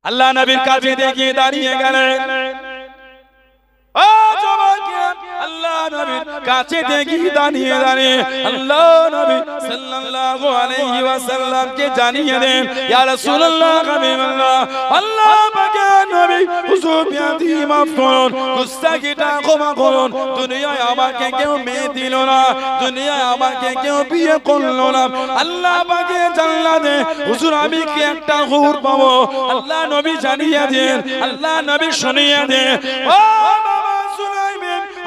আল্লাহ নবীর কাছে দেখিয়ে দাঁড়িয়ে গেলেন। ও যুবক, আল্লাহ নবীর কাছে দেখিয়ে দাঁড়িয়ে আল্লাহ নবী সাল্লাল্লাহু আলাইহি ওয়াসাল্লামকে জানিয়ে দেন, ইয়া রাসূলুল্লাহ, হাবিবাল্লাহ, আল্লাহ পাকের নবী হুজুর বিয়াদি মাফ করুন, গুস্তাখিটা ক্ষমা করুন। দুনিয়ায় আমাকে কেউ মেয়ে দিল না, দুনিয়ায় আমাকে কেউ বিয়ে করলো না। আল্লাহ পাকের জান্নাতে হুজুর আমি কি একটা হুর পাবো? আল্লাহ নবী জানিয়ে দেন, আল্লাহ নবী শুনিয়ে দেন। ও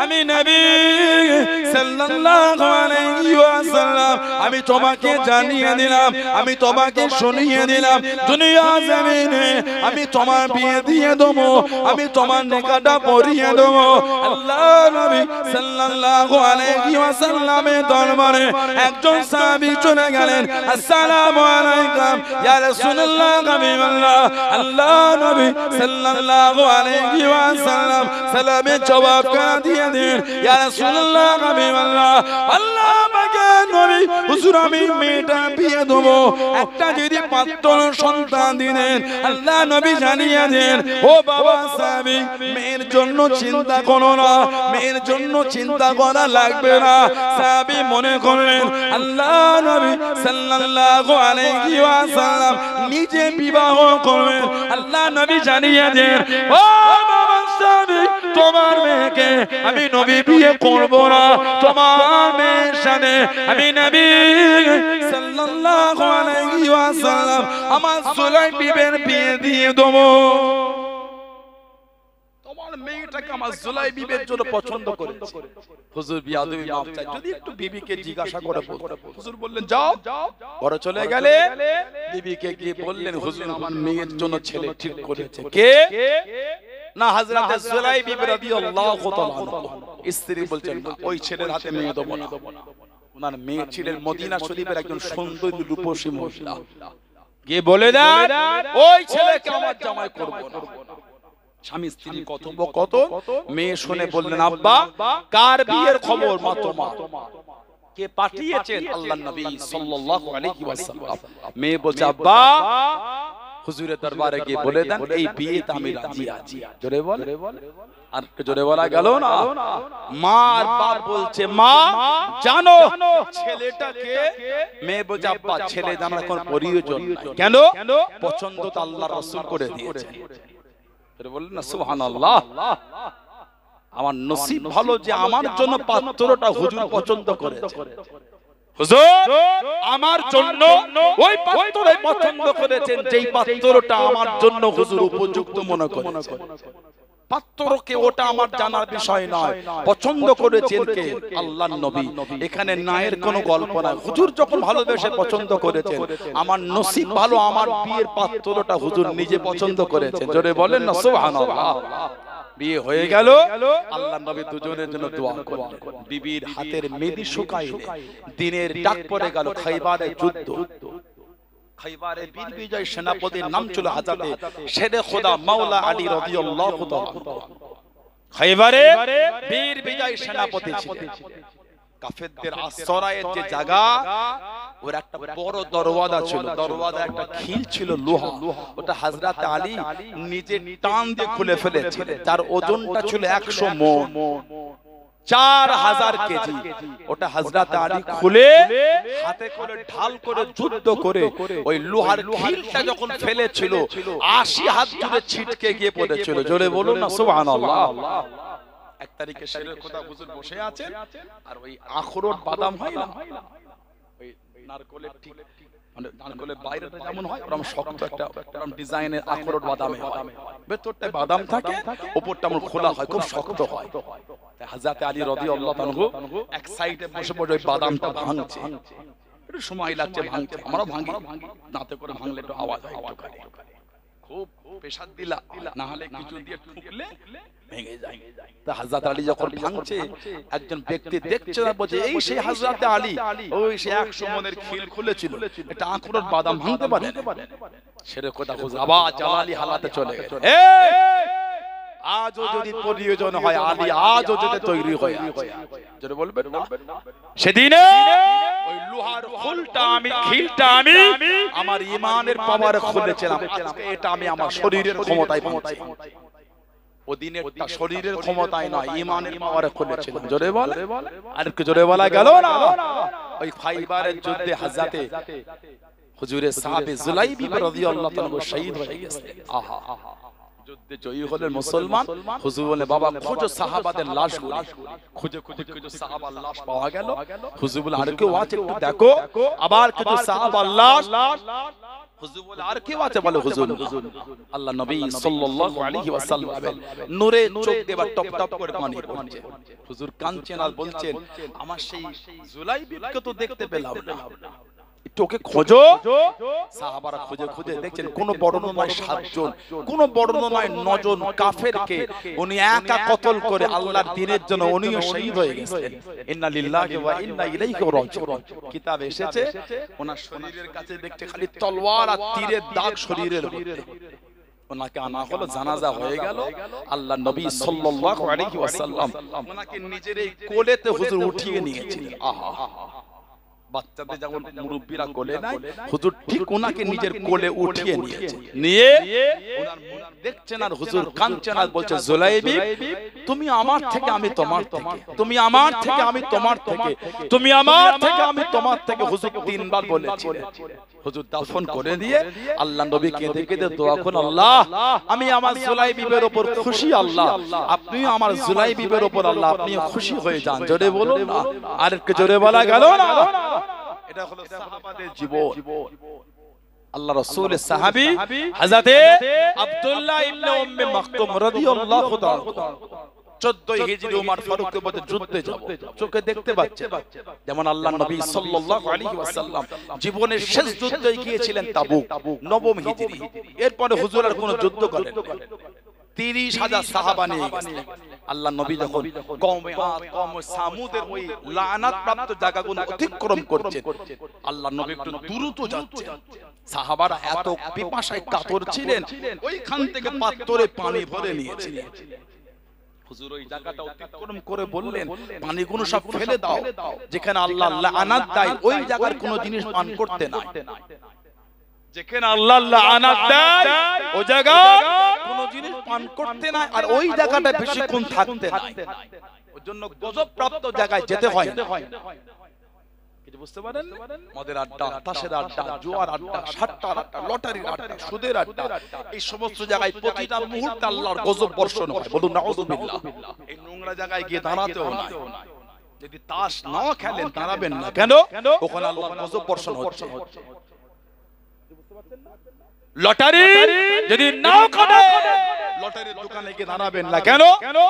আমি নবী সাল্লাল্লাহু আলাইহি ওয়াসাল্লাম আমি তোমাকে জানিয়ে দিলাম, আমি তোমাকে শুনিয়ে দিলাম, দুনিয়া জমিনে আমি তোমার বিয়ে দিয়ে দেবো, আমি তোমার নিকাহটা পড়িয়ে দেবো। আল্লাহ নবী সাল্লাল্লাহু আলাইহি ওয়াসাল্লামের দরবারে একজন সাহাবী চলে গেলেন। আসসালামু আলাইকুম ইয়া রাসূলুল্লাহ, হাবিবাল্লাহ। আল্লাহ নবী সাল্লাল্লাহু আলাইহি ওয়াসাল্লাম সালামের জবাব করে দিয়ে দেন, ইয়া রাসূলুল্লাহ, হাবিবাল্লাহ, আল্লাহ পাকের নবী হুজুর আমি মেয়েটা বিয়ে দেব, একটা যদি পাত্র সন্তান দিলেন। আল্লাহ নবী জানিয়ে দেন, ও বাবা সাহাবী, মেয়ের জন্য চিন্তা করো না, মেয়ের জন্য চিন্তা করা লাগবে না। সাহাবী মনে করলেন আল্লাহ নবী সাল্লাল্লাহু আলাইহি ওয়াসাল্লাম নিজে বিবাহ করবেন। আল্লাহ নবী জানিয়ে দেন, ও বাবা সাহাবী, তোমার মেয়েকে আমি নবী বিয়ে করব না, তোমার মেয়ের সাথে আমি নবী সাল্লাল্লাহু আলাইহি ওয়াসাল্লাম আমার সুলাইবিবের বিয়ে দিয়ে দেব। তোমার মেয়েটাকে আমার সুলাইবিবের জন্য পছন্দ করেছে। হুজুর বিয়াদবি মাফ চাই, যদি একটু বিবিকে জিজ্ঞাসা করে হুজুর বললেন যাও, পরে চলে গেলে বিবিকে গিয়ে বললেন, হুজুর আমার মেয়ের জন্য ছেলে ঠিক করেছে। কে? না, হযরত সুলাইবিব রাদিয়াল্লাহু তাআলা স্ত্রী বলছেন ওই ছেলের হাতে মেয়ে দেব না। ওনার মেয়ে ছিলেন মদিনা শরীফের একজন সুন্দর রূপসী মহিলা। গিয়ে বলে দেন ওই ছেলেকে আমার জামাই করব না। স্বামী স্ত্রী কথোপকথন মেয়ে শুনে বললেন, আব্বা কার বিয়ের খবর? মা তোমার। কে পাঠিয়েছেন? আল্লাহর নবী সাল্লাল্লাহু আলাইহি ওয়াসাল্লাম। মেয়ে বলছে, আব্বা হুজুরের দরবারে গিয়ে বলে দেন এই বিয়েতে আমি রাজি আছি। জোরে বল, আর জোরে বলা গেল না। মা আর বাপ বলছে, মা জানো ছেলেটাকে? মেয়ে বলছে, আব্বা ছেলে জানার কোনো প্রয়োজন নাই। কেন? পছন্দ তো আল্লাহর রাসূল করে দিয়েছেন। জোরে বলেন না সুবহানাল্লাহ। আমার নসিব ভালো যে আমার জন্য পাত্রটা হুজুর পছন্দ করেছে। হুজুর আমার জন্য ওই পাত্রই পছন্দ করেছেন যেই পাত্রটা আমার জন্য হুজুর উপযুক্ত মনে করেছেন। পাত্রকে ওটা আমার জানার বিষয় নয়, পছন্দ করেছেন কে? আল্লাহর নবী। এখানে নায়ের কোনো গল্প নাই। হুজুর যখন ভালোবেসে পছন্দ করেছেন, আমার নসিব ভালো আমার বিয়ের পাত্রটা হুজুর নিজে পছন্দ করেছেন। জোরে বলেন না সুবহানাল্লাহ। বিয়ে হয়ে গেল, আল্লাহর নবী দুজনের জন্য দোয়া করলেন। বিবির হাতের মেদি শুকাইলে দিনের ডাক পড়ে গেল খাইবারের যুদ্ধ। খাইবারে বীর বিজয় সেনাপতির নাম ছিল হযরত শেরে খোদা মাওলা আলী রাদিয়াল্লাহু তাআলা। খাইবারে বীর বিজয় সেনাপতি ছিলেন। কাফেরদের আশ্রয়ের যে জায়গা, ওর একটা বড় দরওয়াজা ছিল, দরওয়াজা একটা খিল ছিল লোহা, ওটা হযরত আলী নিজে টান দিয়ে খুলে ফেলেছিলেন। তার ওজনটা ছিল 100 মণ, 4000 কেজি। ওটা হযরত আলী খুলে হাতে করে ঢাল করে যুদ্ধ করে ওই লোহার খিলটা যখন ফেলেছিল 80 হাত জুড়ে ছিটকে গিয়ে পড়েছিল। জোরে বলুন না সুবহানাল্লাহ। এক তারিখে শেরের খোদা হুজুর বসে আছেন, আর ওই আখরোট বাদাম হয় না, ওই নারকলের ঠিক মানে নারকলের বাইরেটা যেমন হয় ওরকম শক্ত একটা এরকম ডিজাইনের আখরোট বাদামে হয়, ভেতরটা বাদাম থাকে, উপরটা আমার খোলা হয়, খুব শক্ত হয়। হযরত আলী রাদিয়াল্লাহু আনহু এক সাইডে বসে বসে ওই বাদামটা ভাঙছে। একটু সময় লাগছে ভাঙতে, আমরা ভাঙি দাঁতে করে ভাঙলে একটু আওয়াজ হয়, খুব প্রেসার দিলা না হলে কিছু দিয়ে ঠুকলে ভেঙে যায়। তা হযরত আলী যখন ভাঙছে, একজন ব্যক্তি দেখছে না, বলছে এই সেই হযরত আলী, ওই সে 100 মণের খিল খুলেছিল, এটা আখরোট বাদাম ভাঙতে পারে। শেরে খোদা হুজুর আবার জালালি হালাতে চলে গেছে। আজও যদি প্রয়োজন হয় আলী আজও যদি তৈরি হয়, যেটা বলবেন না সেদিনে ওই লোহার খোলটা আমি খিলটা আমি আমার ঈমানের পাওয়ারে খুলেছিলাম, আজকে এটা আমি আমার শরীরের ক্ষমতায় পাচ্ছি। ওদিনেরটা শরীরের ক্ষমতায় নয়, ঈমানের পাওয়ারে খুলেছিলাম। জোরে বলে, আর একটু জোরে বলা গেল না? ওই খাইবারের যুদ্ধে হযরতে হুজুরের সাহাবী জুলাইবি রাদিয়াল্লাহু তাআলা শহীদ হয়ে গেছে। আহা, যুদ্ধে জয়ী হলেন মুসলমান। হুজুর বলে বাবা খোঁজো সাহাবাদের লাশগুলো। খুঁজে খুঁজে খুঁজে সাহাবার লাশ পাওয়া গেল। হুজুর বলে আর কেউ আছে একটু দেখো। আবার কিছু সাহাবার লাশ। হুজুর বলে আর কেউ আছে? বলে হুজুর আল্লাহ নবী সাল্লাল্লাহু আলাইহি ওয়াসাল্লামের নূরে চোখ দিয়ে টপ টপ করে পানি পড়ছে। হুজুর কাঁদছেন আর বলছেন আমার সেই জুলাইবিকে তো দেখতে পেলাম না, তোকে খোঁজো। সাহাবারা খুঁজে খুঁজে দেখছেন কোন বর্ণনায় 7 জন, কোন বর্ণনায় 9 জন কাফেরকে উনি একা কতল করে আল্লাহর দ্বীনের জন্য উনিও শহীদ হয়ে গেছেন। ইন্না লিল্লাহি ওয়া ইন্না ইলাইহি রাজিউন কিতাব এসেছে। ওনার শরীরের কাছে দেখতে খালি তলোয়ার আর তীরের দাগ শরীরের মধ্যে। ওনাকে আনা হলো, জানাজা হয়ে গেল। আল্লাহ নবী সাল্লাল্লাহু আলাইহি ওয়াসাল্লাম ওনাকে নিজের এই কোলেতে হুজুর উঠিয়ে নিয়েছিলেন। আহা, বাচ্চাদের যেমন মুরব্বিরা কোলে নাই, হুজুর ঠিক ওনাকে নিজের কোলে উঠিয়ে নিয়েছে। নিয়ে ওনার মুখ দেখছেন আর হুজুর কাঁদছেন আর বলছে জুলাইবি তুমি আমার থেকে আমি তোমার থেকে, তুমি আমার থেকে আমি তোমার থেকে, তুমি আমার থেকে আমি তোমার থেকে। হুজুর 3 বার বলেছিলেন। হুজুর দাফন করে দিয়ে আল্লাহ নবী কেঁদে কেঁদে দোয়া করেন আল্লাহ আমি আমার জুলাইবির উপর খুশি, আল্লাহ আপনিও আমার জুলাইবির উপর আল্লাহ আপনিও খুশি হয়ে যান। জোরে বলুন না, আর একটু জোরে বলা গেল না? এটা হলো সাহাবাদের জীবন। আল্লাহ রাসূলের সাহাবী হযরতে আব্দুল্লাহ ইবনে উম্মে মাকতুম রাদিয়াল্লাহু তাআলা 14 হিজরি উমর ফারুকের মধ্যে যুদ্ধে যাব, চোখে দেখতে পাচ্ছে। যেমন আল্লাহ নবী সাল্লাল্লাহু আলাইহি ওয়াসাল্লাম জীবনের শেষ যুদ্ধে গিয়েছিলেন তাবুক 9 হিজরি। এরপরে হুজুর আর কোনো যুদ্ধ করেন 30,000 সাহাবা নিয়ে গেছেন। আল্লাহ নবী যখন কওমে আদ কওমে সামুদের ওই লানাত প্রাপ্ত জায়গাগুলো অতিক্রম করছেন, আল্লাহ নবী একটু দ্রুত যাচ্ছেন। সাহাবারা এত পিপাসায় কাতর ছিলেন, ওইখান থেকে পাত্রে পানি ভরে নিয়েছিলেন। হুজুর ওই জায়গাটা অতিক্রম করে বললেন পানিগুলো সব ফেলে দাও, যেখানে আল্লাহ লানাত দেয় ওই জায়গার কোনো জিনিস পান করতে নাই। যেখানে আল্লাহ লানাত দেয় ওই জায়গা কোনো জিনিস পান করতে নাই, আর ওই জায়গাটা বেশিক্ষণ থাকতে নাই। ওর জন্য গজব প্রাপ্ত জায়গায় যেতে হয় না। কিছু বুঝতে পারেন? মদের আড্ডা, তাসের আড্ডা, জুয়ার আড্ডা, সাট্টার আড্ডা, লটারির আড্ডা, সুদের আড্ডা, এই সমস্ত জায়গায় প্রতিটা মুহূর্তে আল্লাহর গজব বর্ষণ হয়। বলুন নাউযুবিল্লাহ। এই নোংরা জায়গায় গিয়ে দাঁড়াতেও না। যদি তাস না খেলেন দাঁড়াবেন না, কেন? ওখানে আল্লাহর গজব বর্ষণ হচ্ছে। লটারি যদি নাও কাটে লটারির দোকানে গিয়ে দাঁড়াবেন না, কেন?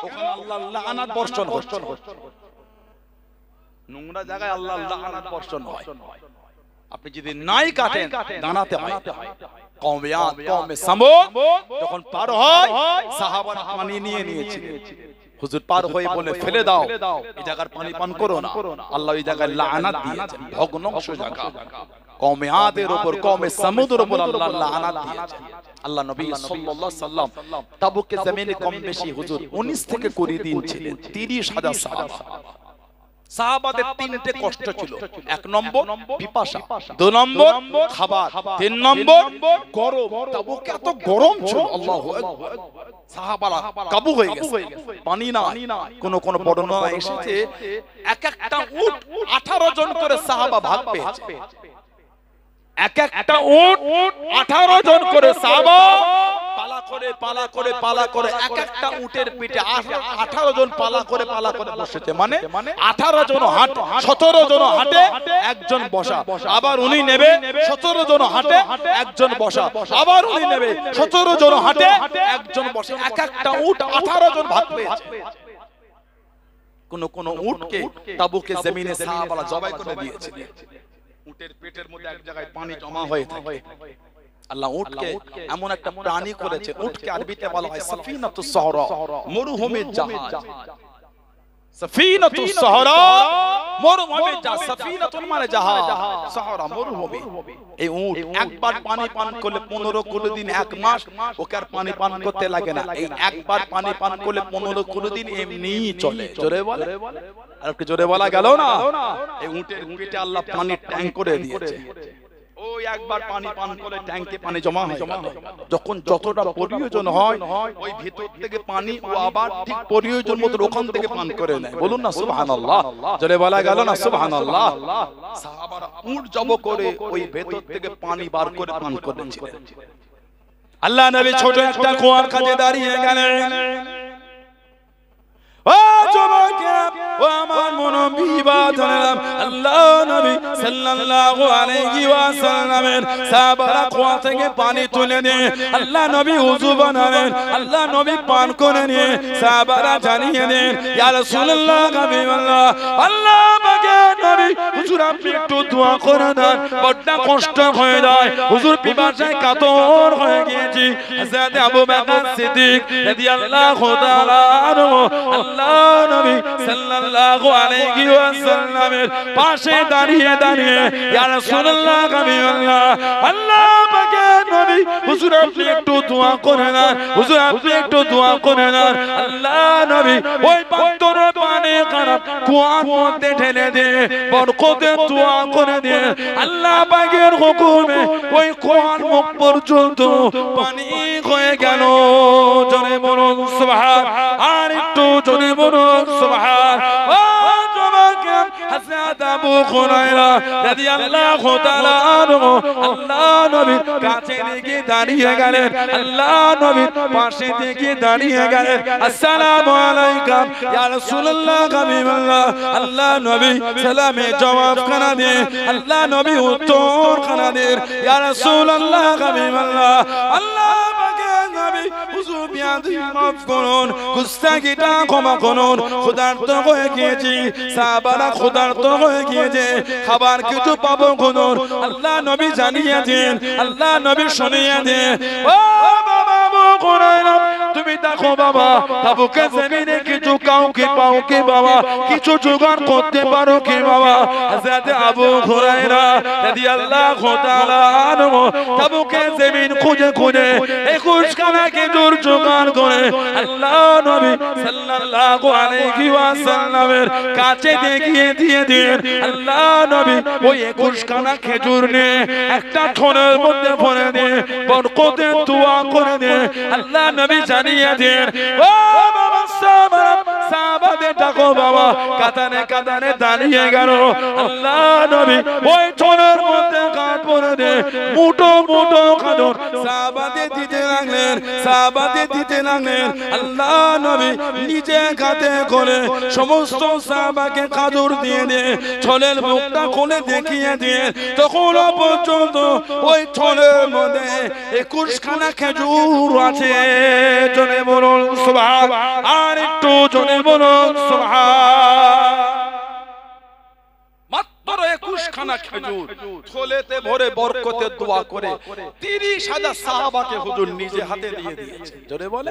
ওখানে আল্লাহর লানাত বর্ষণ হচ্ছে। নোংরা জায়গায় আল্লাহর লানাত বর্ষণ হয়। আপনি যদি নাই কাটেন দাঁড়াতে হয়। কওমে আদ কওমে সামুদ যখন পার হয় সাহাবারা পানি নিয়ে নিয়েছিলেন। হুজুর পার হয়ে বলে ফেলে দাও, এই জায়গার পানি পান করো না। আল্লাহ এই জায়গায় লানাত দিয়েছেন, ভগ্নংশ জায়গা। কওমে আদের উপর কওমে সামুদের উপর আল্লাহ লানাত দিয়েছেন। আল্লাহ নবী সাল্লাল্লাহু আলাইহি সাল্লাম তাবুকের জমিনে কম বেশি হুজুর 19 থেকে 20 দিন ছিলেন। 30,000 সাহাবা। সাহাবাদের 3টে কষ্ট ছিল। 1 নম্বর পিপাসা, 2 নম্বর খাবার, 3 নম্বর গরম। তাবুকে এত গরম ছিল, আল্লাহু আকবার, সাহাবারা কাবু হয়ে গেছে। পানি না, কোন কোন বর্ণনা এসেছে এক একটা উট 18 জন করে সাহাবা ভাগ পেয়েছে। এক একটা উট 18 জন করে সাহাবা পালা করে পালা করে পালা করে এক একটা উটের পিঠে 18 জন পালা করে বসেছে। মানে 18 জন হাঁট, 17 জন হাঁটে, একজন বসা। আবার উনি নেবে 17 জন হাঁটে, একজন বসা। আবার উনি নেবে 17 জন হাঁটে, একজন বসা। এক একটা উট 18 জন ভাগ পেয়েছে। কোন কোন উটকে তাবুকের জমিনে সাহাবারা জবাই করে দিয়েছে। উটের পেটের মধ্যে এক জায়গায় পানি জমা হয়ে থাকে। আল্লাহ উটকে এমন একটা প্রাণী করেছে, উটকে আরবিতে বলা হয় সাফিনাতুস সাহরা, মরুভূমির জাহাজ। সাফিনাতুস সাহরা মরুভূমি যা সাফিনাতুন মানে জাহাজ, সাহরা মরুভূমি। এই উট একবার পানি পান করলে 15-20 দিন 1 মাস ওকে আর পানি পান করতে লাগে না। এই একবার পানি পান করলে 15-20 দিন এমনিই চলে। জোরে বলে, আর কি জোরে বলা গেল না? এই উটের পেটে আল্লাহ পানির ট্যাঙ্ক করে দিয়েছে। ওই একবার পানি পান করে ট্যাঙ্কে পানি জমা হয়, যখন যতটা প্রয়োজন হয় ওই ভিতর থেকে পানি ও আবার ঠিক প্রয়োজন মতো ওখান থেকে পান করে নেয়। বলুন না সুবহানাল্লাহ, জোরে বলা গেল না সুবহানাল্লাহ। সাহাবারা উট জব করে ওই ভেতর থেকে পানি বার করে পান করেছিলেন। আল্লাহ নবী ছোট একটা কুয়ার কাছে দাঁড়িয়ে গেলেন। ও যুবকেরা, ও আমার মুনব্বী বাজানেরা, আল্লাহ নবী সাল্লাল্লাহু আলাইহি ওয়াসাল্লামের সাহাবারা কুয়া থেকে পানি তুলে নিয়ে আল্লাহ নবী ওযু বানালেন। আল্লাহ নবী পান করে নিয়ে সাহাবারা জানিয়ে দেন, ইয়া রাসূলুল্লাহ, হাবিবাল্লাহ, আল্লাহ পাকের নবী, হুজুর আপনি একটু দোয়া করে দেন, বড় কষ্ট হয়ে যায়, হুজুর পিপাসায় কাতর হয়ে গিয়েছি। হযরত আবু বকর সিদ্দিক রাদিয়াল্লাহু তাআলা আনহু আল্লাহ নবী সাল্লাল্লাহু আলাইহি ওয়াসাল্লামের পাশে দাঁড়িয়ে দাঁড়িয়ে, ইয়া রাসূলুল্লাহ, হাবিবাল্লাহ, আল্লাহ পাকের নবী, হুজুর আপনি একটু দোয়া করে দেন, হুজুর আপনি একটু দোয়া করে দেন। আল্লাহ নবী ওই পাত্র পানি খারাপ কুয়ার মধ্যে ঢেলে দিয়ে বরকতে দোয়া করে দিয়ে আল্লাহ পাকের হুকুমে ওই কুয়ার মুখ পর্যন্ত পানি হয়ে গেল। জোরে বলুন সুবহান, আর একটু জোরে বলুন সুবহান। ও যুবকেরা, হযরত আবু হুরায়রা রাদিয়াল্লাহু তাআলা আনহু আল্লাহ নবীর কাছে গিয়ে দাঁড়িয়ে গেলেন, আল্লাহ নবীর পাশে গিয়ে দাঁড়িয়ে গেলেন। আসসালামু আলাইকুম ইয়া রাসূলুল্লাহ, হাবিবাল্লাহ, আল্লাহ নবী সালামে জবাব খানা দিয়ে আল্লাহ নবী উত্তর খানা দিয়ে, ইয়া রাসূলুল্লাহ, হাবিবাল্লাহ, আল্লাহ পাকের নবী, হুজুর বিয়াদি মাফ করুন, গুস্তাখিটা ক্ষমা করুন, ক্ষুধার্ত হয়ে গিয়েছি, সাহাবারা ক্ষুধার্ত হয়ে গিয়েছে, খাবার কিছু পাবো করুন। আল্লাহ নবী জানিয়েছেন, আল্লাহ নবী শুনিয়েছেন। ও বাবা আবু হুরায়রা, তুমি দেখো বাবা, তাবুকের জমিনে কিছু কাউকে পাও কি বাবা, কিছু জোগাড় করতে পারো কি বাবা? হযরত আবু হুরায়রা রাদিয়াল্লাহু তাআলা আনহু তাবুকের জমিন খুঁজে খুঁজে 21 খানা খেজুর জোগাড় করে আল্লাহ নবী সাল্লাল্লাহু আলাইহি ওয়াসাল্লামের কাছে দেখিয়ে দিয়ে দেন। আল্লাহ নবী ওই 21 খানা খেজুর নিয়ে একটা থলের মধ্যে ভরে দিয়ে বরকতে দোয়া করে দিয়ে আল্লাহ নবী জানিয়ে দেন, ও বাবা সাহাবাদের ডাকো বাবা, কাতারে কাতারে দাঁড়িয়ে গেল। আল্লাহ নবী ওই থলের মধ্যে কাঠ ভরে দিয়ে মুঠো মুঠো খাদর সাহাবাদের দিতে লাগলেন, সাহাবাদের দিতে লাগলেন। আল্লাহ নবী নিজে হাতে করে সমস্ত সাহাবাকে খাদর দিয়ে দিয়ে থলের মুখটা খুলে দেখিয়ে দিয়ে তখন পর্যন্ত ওই থলের মধ্যে 21 খানা খেজুর আছে। জোরে বলুন সুবহান, আর একটু জোরে বলুন সুবহান। মাত্র 21 খানা খেজুর থলেতে ভরে বরকতের দোয়া করে 30,000 সাহাবাকে হুজুর নিজে হাতে দিয়ে দিয়েছেন। জোরে বলে,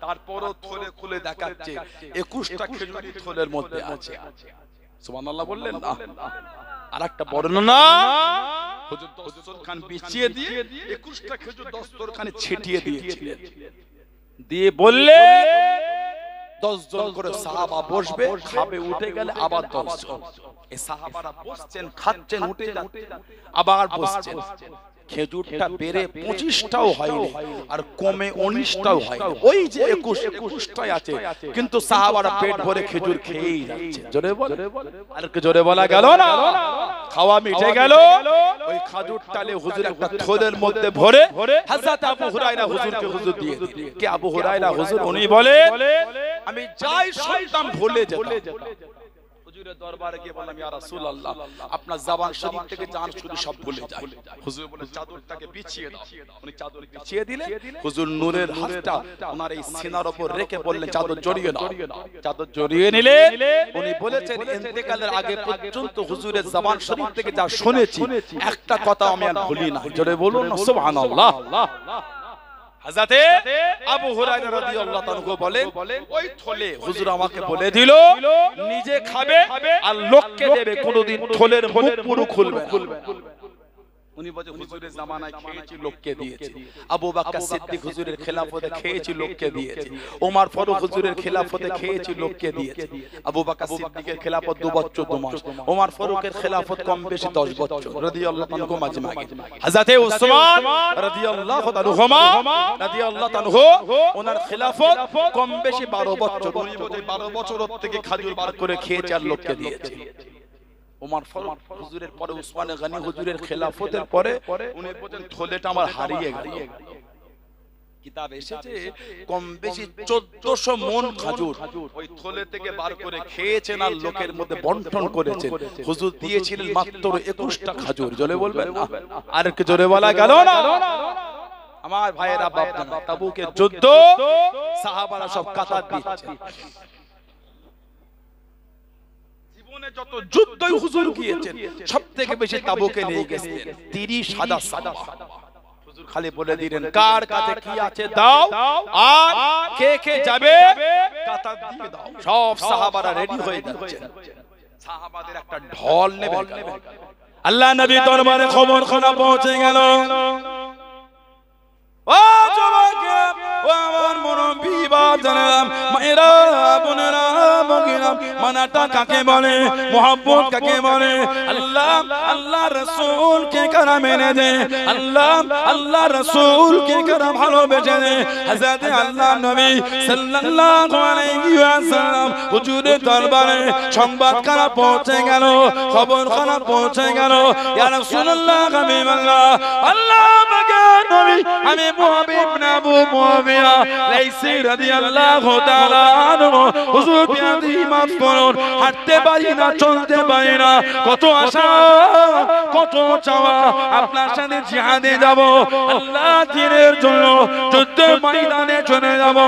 তারপরও থলে খুলে দেখাচ্ছে 21টা খেজুর থলের মধ্যে আছে। সুবহানাল্লাহ বললেন না? আরেকটা বর্ণনা, হুজুর দস্তরখান বিছিয়ে দিয়ে 21টা খেজুর দস্তরখানে ছিটিয়ে দিয়েছিলেন, দিয়ে বললে 10 জন করে সাহাবা বসবে, খাবে, উঠে গেলে আবার 10 জন। এই সাহাবারা বসছেন, খাচ্ছেন, উঠে যাচ্ছেন, আবার বসছেন। খেজুরটা বেড়ে 25টাও হয়নি আর কমে 19টাও হয়নি, ওই যে 21টাই আছে, কিন্তু সাহাবারা পেট ভরে খেজুর খেয়েই যাচ্ছে। জোরে বল, আর কি জোরে বলা গেল না? খাওয়া মিটে গেল, ওই খেজুরটালে হুজুর একটা থলের মধ্যে ভরে হযরত আবু হুরায়রা হুজুরকে হুজুর দিয়ে দিলেন। কে আবু হুরায়রা হুজুর? উনি বলে, আমি যাই শুনতাম ভুলে যেতাম। হুজুরের দরবারে গিয়ে বললাম, ইয়া রাসূলুল্লাহ, আপনার জবান শরীফ থেকে জান শুধু সব ভুলে যায়। হুজুর বলে, চাদরটাকে বিছিয়ে দাও। উনি চাদর বিছিয়ে দিলে হুজুর নূরের হাতটা ওনার এই সিনার উপর রেখে বললেন, চাদর জড়িয়ে নাও। চাদর জড়িয়ে নিলে উনি বলেছেন, ইন্তেকালের আগে পর্যন্ত হুজুরের জবান শরীফ থেকে যা শুনেছি একটা কথা আমি আর ভুলি না। জোরে বলুন সুবহানাল্লাহ। হযরতে আবু হুরায়রা রাদিয়াল্লাহু তাআলা বলেন ওই থলে হুজুর আমাকে বলে দিল নিজে খাবে আর লোককে দেবে, কোনদিন থলের মুখ পুরো খুলবে না। উনি বলে হুজুরের জামানায় খেয়েছি লোককে দিয়েছি, আবু বকর সিদ্দিক হুজুরের খেলাফতে খেয়েছি লোককে দিয়েছি, ওমর ফারুক হুজুরের খেলাফতে খেয়েছি লোককে দিয়েছি। আবু বকর সিদ্দিকের খেলাফত 2 বছর 2 মাস, ওমর ফারুকের খেলাফত কম বেশি 10 বছর রাদিয়াল্লাহু তাআলা মাজমাগে। হযরতে উসমান রাদিয়াল্লাহু তাআলা ওনার খেলাফত কম বেশি 12 বছর, উনি বলে 12 বছর থেকে খেজুর বার করে খেয়েছে আর লোককে দিয়েছে। ওমর ফারুক হুজুরের পরে উসমান গনি হুজুরের খেলাফতের পরে উনি বলেন থলেটা আমার হারিয়ে গেল। কিতাব এসেছে কম বেশি 1400 মণ খেজুর ওই থলে থেকে বার করে খেয়েছেন আর লোকের মধ্যে বন্টন করেছেন। হুজুর দিয়েছিলেন মাত্র 21টা খেজুর। জোরে বলবেন না, আর কি জোরে বলা গেল না? আমার ভাইয়েরা বাপজানা, তাবুকের যুদ্ধ সাহাবারা সব কাতার দিচ্ছে। যত যুদ্ধই হুজুর গিয়েছেন সবথেকে বেশি তাবুকে নিয়ে গেছেন 30,000 সাহাবা। হুজুর খালি বলে দিলেন কার কাছে কি আছে দাও, আর কে কে যাবে কাতার দিয়ে দাও। সব সাহাবারা রেডি হয়ে যাচ্ছেন, সাহাবাদের একটা ঢল নেবে। আল্লাহ নবী দরবারে খবর খানা পৌঁছে গেল। ও জওয়াকে, ও আমার মুরব্বি বাজানেরা, মায়েরা বোনেরা বগিরা, মানাটা কাকে বলে, মোহাব্বত কাকে বলে, আল্লাহ আল্লাহ রাসূল কে কারা মেনে দে, আল্লাহ আল্লাহ রাসূল কে কারা ভালোবেসে দে। হযরত আল্লাহ নবী সাল্লাল্লাহু আলাইহি ওয়াসাল্লাম হুজুরের দরবারে সংবাদ খানা পৌঁছে গেল, খবর খানা পৌঁছে গেল। ইয়া রাসূলুল্লাহ হাবিবাল্লাহ, আল্লাহ পাকের নবী আমি মুহাবিব ইবনে আবু মুআবিয়া লাইসি রাদিয়াল্লাহু তাআলা আনহু হুজুর বিয়াদি মাফ করুন, হাঁটতে পারি না, চলতে পারি না, কত আশা কত চাওয়া আপনার সাথে জিহাদে যাব, আল্লাহ দ্বীনের জন্য যুদ্ধের ময়দানে চলে যাব।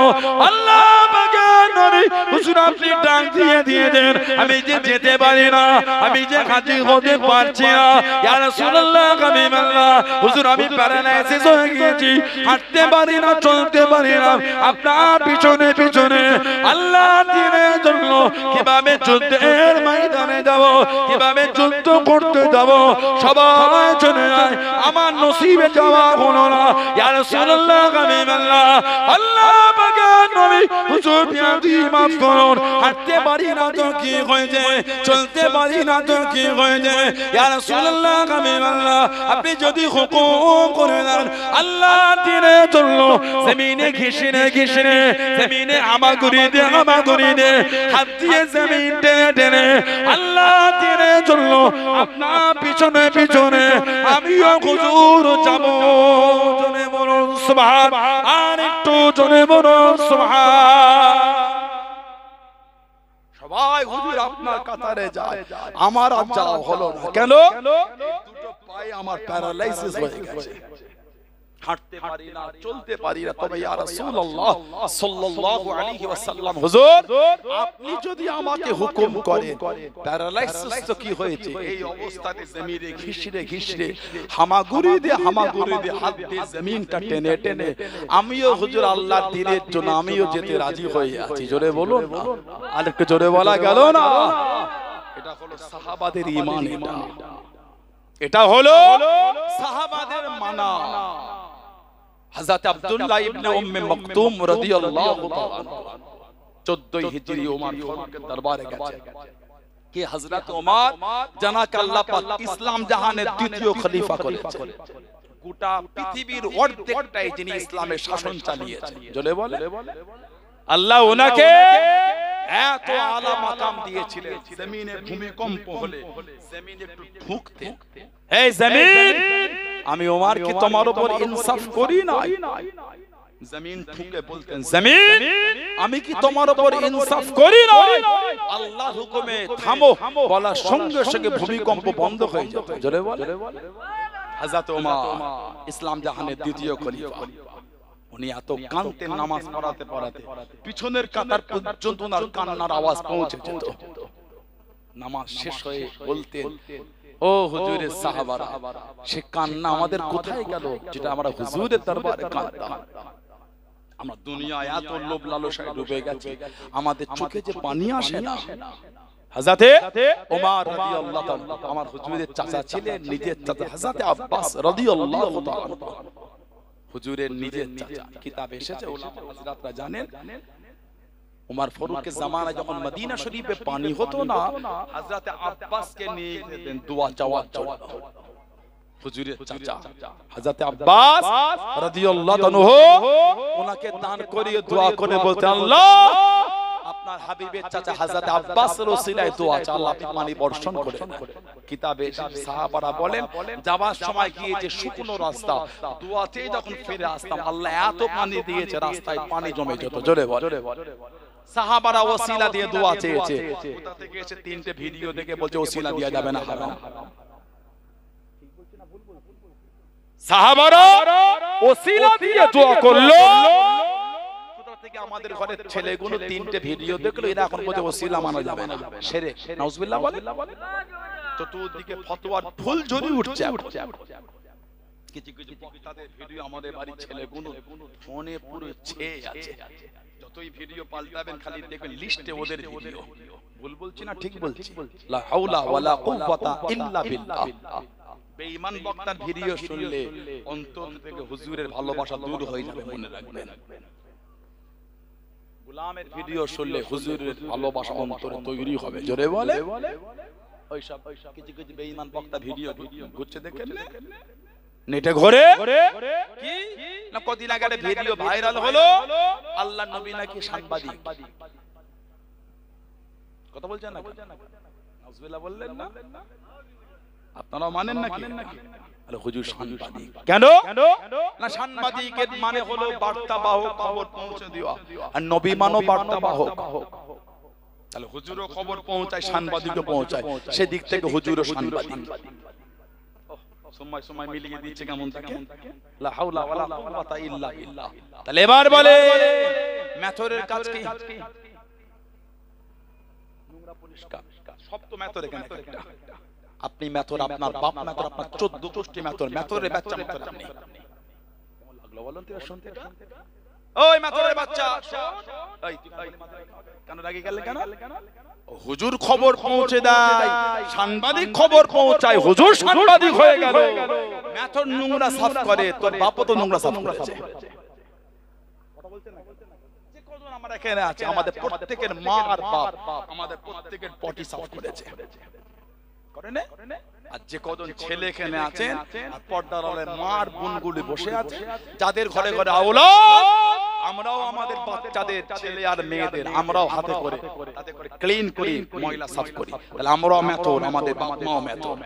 আল্লাহ পাকের নবী হুজুর আপনি ডাক দিয়ে দেন, আমি যে যেতে পারি না, আমি যে হাজির হতে পারছি না। ইয়া রাসূলুল্লাহ হাবিবাল্লাহ হুজুর আমি প্যারালাইসিস হয়ে গিয়েছি, হাঁটতে পারি না, চলতে পারি না, আপনার পিছনে পিছনে আল্লাহ দ্বীনের জন্য কিভাবে যুদ্ধের ময়দানে যাব, কিভাবে যুদ্ধ করতে যাব, সবাই চলে যায়, আমার নসিবে যাওয়া হলো না। ইয়া রাসূলুল্লাহ হাবিবাল্লাহ, আল্লাহ পাকের নবী হুজুর বিয়াদি মাফ করুন, হাঁটতে পারি না তো কি হয়েছে, চলতে পারি না তো কি হয়েছে। ইয়া রাসূলুল্লাহ হাবিবাল্লাহ আপনি যদি হুকুম করে দেন, আল্লাহ দ্বীনের জন্য জমিনে ঘিসিনে ঘিসিনে, জমিনে হামাগুড়ি দে, হাত দিয়ে জমিন টেনে টেনে আল্লাহ দ্বীনের জন্য আপনার পিছনে পিছনে আমিও হুজুর যাব। জনে বলুন সুবহান, আর একটু জনে বলুন সুবহান। সবাই হুজুর আপনার কাতারে যায়, আমার আর যাওয়া হলো না। কেন? দুটো পায়ে আমার প্যারালাইসিস হয়ে গেছে, হাঁটতে পারি না, চলতে পারি না। তবে ইয়া রাসূলুল্লাহ সাল্লাল্লাহু আলাইহি ওয়াসাল্লাম হুজুর আপনি যদি আমাকে হুকুম করেন, প্যারালাইসিস তো কি হয়েছে, এই অবস্থাতে জমিনে ঘিসরে ঘিসরে হামাগুড়ি দিয়ে হাত দিয়ে জমিনটা টেনে টেনে আমিও হুজুর আল্লাহর দ্বীনের জন্য আমিও যেতে রাজি হয়ে আছি। জোরে বলুন, আর একটু জোরে বলা গেল না? এটা হলো সাহাবাদের ঈমান, এটা হলো সাহাবাদের মানা। হযরত আব্দুল্লাহ ইবনে উম্মে মাকতুম রাদিয়াল্লাহু তাআলা 14 হিজরি ওমর ফারুকের দরবারে গেছে কি হযরত ওমর জানাকে আল্লাহ পাক ইসলাম জাহানের দ্বিতীয় খলিফা করেছেন। গোটা পৃথিবীর অর্ধেকটাই যিনি ইসলামের শাসন চালিয়েছেন। জোরে বলে আল্লাহ ওনাকে এত আলা মাকাম দিয়েছিলেন, জমিনে ভূমিকম্প হলে জমিন একটু ঠুকতে, এই জমিন আমি ওমর কি তোমার উপর ইনসাফ করি না? জমিন ঠুকে বলতেন, জমিন আমি কি তোমার উপর ইনসাফ করি না? আল্লাহর হুকুমে থামো বলার সঙ্গে সঙ্গে ভূমিকম্প বন্ধ হয়ে যেত। জোরে বলে হযরত ওমর ইসলাম জাহানের দ্বিতীয় খলিফা। উনি এত কানতেন, নামাজ পড়াতে পড়াতে পিছনের কাতার পর্যন্ত ওনার কান্নার আওয়াজ পৌঁছে যেত। নামাজ শেষ হয়ে বলতেন, ও হুজুরের সাহাবারা, সে কান্না আমাদের কোথায় গেল যেটা আমরা হুজুরের দরবারে কাঁদতাম? আমরা দুনিয়ায় এত লোভ লালসায় ডুবে গেছি, আমাদের চোখে যে পানি আসে না। হযরতে ওমর রাদিয়াল্লাহু তাআলা আমার হুজুরের চাচা ছিলেন, নিজের চাচা হযরতে আব্বাস রাদিয়াল্লাহু তাআলা হুজুরের নিজের চাচা। কিতাবে এসেছে, উলামা হযরতরা জানেন, উমর ফারুকের জামানায় যখন মদিনা শরীফে পানি হতো না, হযরতে আব্বাসকে নিয়ে যেতেন দোয়া চাওয়ার জন্য। হুজুরের চাচা হযরতে আব্বাস রাদিয়াল্লাহু আনহু ওনাকে দান করিয়ে দোয়া করে বলতেন, আল্লাহ আপনার হাবিবের চাচা হযরত আব্বাসের ওসিলায় দোয়া চাও, আল্লাহ আপনি পানি বর্ষণ করেন। কিতাবে সাহাবারা বলেন, যাবার সময় গিয়েছে শুকনো রাস্তা, দোয়াতেই যখন ফিরে আসতাম আল্লাহ এত পানি দিয়েছে রাস্তায় পানি জমে যেত। জোরে বল। সাহাবারা ওসিলা দিয়ে দোয়া চেয়েছে, কোথা থেকে এসে তিনটে ভিডিও দেখে বলছে ওসিলা দেয়া যাবে না, হারাম। সাহাবারা ওসিলা দিয়ে দোয়া করলো, কোথা থেকে আমাদের ঘরের ছেলেগুলো তিনটে ভিডিও দেখলো, এরা এখন বলছে ওসিলা মানা যাবে না, শিরক। নাউজুবিল্লাহ বলে। চতুর্দিকে ফতোয়ার ফুল ঝরে উঠছে। কিছু কিছু বক্তাদের ভিডিও আমাদের বাড়ির ছেলেগুলো ফোনে পুরো ছেয়ে আছে। যতই ভিডিও পাল্টাবেন খালি দেখবেন লিস্টে ওদের ভিডিও। ভুল বলছি না ঠিক বলছি? লা হাওলা ওয়ালা কুওয়াতা ইল্লা বিল্লাহ। বেঈমান বক্তার ভিডিও শুনলে অন্তর থেকে হুজুরের ভালোবাসা দূর হয়ে যাবে, মনে রাখবেন। গোলামের ভিডিও শুনলে হুজুরের ভালোবাসা অন্তরে তৈরি হবে। জোরে বলে। ওইসব কিছু কিছু বেঈমান বক্তা ভিডিও ঘুরছে দেখেন না নেটে ঘরে, কি না কদিন আগে একটা ভিডিও ভাইরাল হলো, আল্লাহর নবী নাকি সাংবাদিক। কথা বলছেন না? নাউজুবিল্লাহ বললেন না? আপনারা মানেন নাকি? আরে হুজুর সাংবাদিক কেন? না সাংবাদিকের মানে হলো বার্তা বাহক, খবর পৌঁছে দেওয়া, আর নবী মানো বার্তা বাহক। তাহলে হুজুরও খবর পৌঁছায়, সাংবাদিকও পৌঁছায়, সেদিক থেকে হুজুরও সাংবাদিক। সময় সময় মিলিয়ে দিচ্ছে কেমন থাকে। লা হাওলা ওয়ালা কুওয়াতা ইল্লা বিল্লাহ। তাহলে এবার বলে মেথরের কাজ কি? নোংরা পরিষ্কার সব তো মেথর এখানে একটা। আপনি মেথর, আপনার বাপ মেথর, আপনার 14 গোষ্ঠী মেথর, মেথরের বাচ্চা মেথর আপনি। কেমন লাগলো বলুন তো শুনতে? ওই মেথরের বাচ্চা, এই কেন রাগি গেলে কেন? হুজুর খবর পৌঁছে দেয়, সাংবাদিক খবর পৌঁছায়, হুজুর সাংবাদিক হয়ে গেল। মেথর নোংরা সাফ করে, তোর বাপও তো নোংরা সাফ করেছে। কথা বলছেন না? যে কজন আমরা এখানে আছে, আমাদের প্রত্যেকের মা আর বাপ আমাদের প্রত্যেকের পটি সাফ করেছে, করে না? আর যে কজন ছেলে এখানে আছেন, পর্দার আড়ালে মা আর বোনগুলি বসে আছে, যাদের ঘরে ঘরে আওলাদ, আমরাও আমাদের বাচ্চাদের ছেলে আর মেয়েদের আমরাও হাতে করে তাতে করে ক্লিন করি, ময়লা সাফ করি। তাহলে আমরাও মেথর, আমাদের বাপ মাও মেথর।